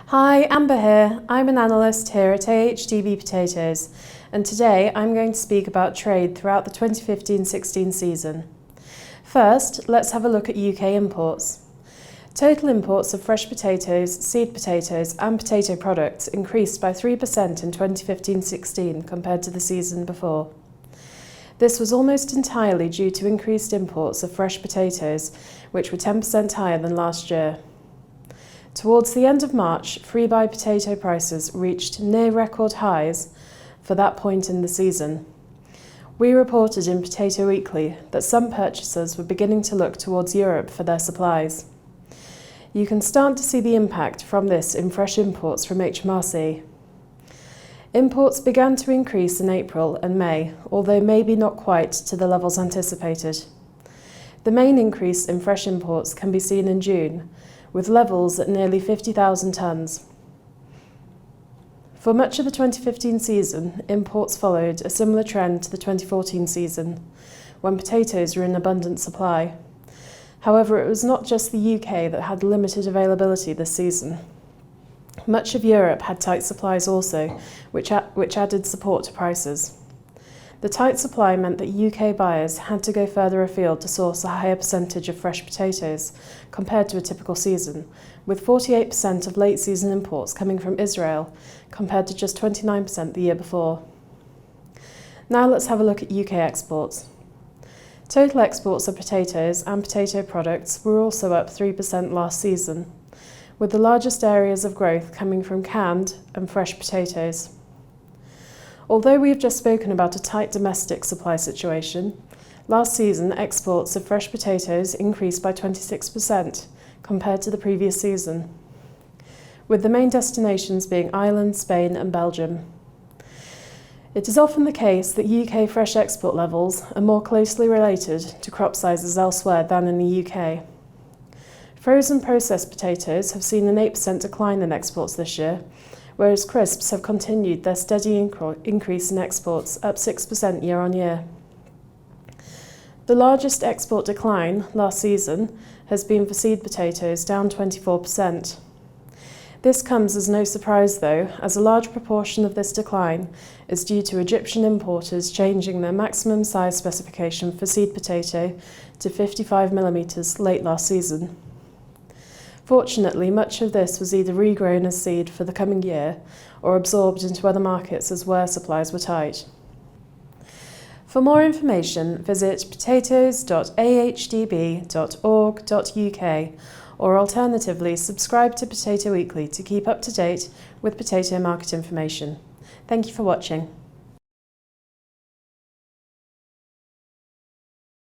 Hi, Amber here. I'm an analyst here at AHDB Potatoes, and today I'm going to speak about trade throughout the 2015-16 season. First, let's have a look at UK imports. Total imports of fresh potatoes, seed potatoes and potato products increased by 3% in 2015-16 compared to the season before. This was almost entirely due to increased imports of fresh potatoes, which were 10% higher than last year. Towards the end of March, free-buy potato prices reached near record highs for that point in the season. We reported in Potato Weekly that some purchasers were beginning to look towards Europe for their supplies. You can start to see the impact from this in fresh imports from HMRC. Imports began to increase in April and May, although maybe not quite to the levels anticipated. The main increase in fresh imports can be seen in June, with levels at nearly 50,000 tonnes. For much of the 2015 season, imports followed a similar trend to the 2014 season, when potatoes were in abundant supply. However, it was not just the UK that had limited availability this season. Much of Europe had tight supplies also, which added support to prices. The tight supply meant that UK buyers had to go further afield to source a higher percentage of fresh potatoes compared to a typical season, with 48% of late season imports coming from Israel compared to just 29% the year before. Now let's have a look at UK exports. Total exports of potatoes and potato products were also up 3% last season, with the largest areas of growth coming from canned and fresh potatoes. Although we have just spoken about a tight domestic supply situation, last season exports of fresh potatoes increased by 26% compared to the previous season, with the main destinations being Ireland, Spain and Belgium. It is often the case that UK fresh export levels are more closely related to crop sizes elsewhere than in the UK. Frozen processed potatoes have seen an 8% decline in exports this year, whereas crisps have continued their steady increase in exports, up 6% year on year. The largest export decline last season has been for seed potatoes, down 24%. This comes as no surprise though, as a large proportion of this decline is due to Egyptian importers changing their maximum size specification for seed potato to 55mm late last season. Fortunately, much of this was either regrown as seed for the coming year or absorbed into other markets as where supplies were tight. For more information, visit potatoes.ahdb.org.uk or alternatively subscribe to Potato Weekly to keep up to date with potato market information. Thank you for watching.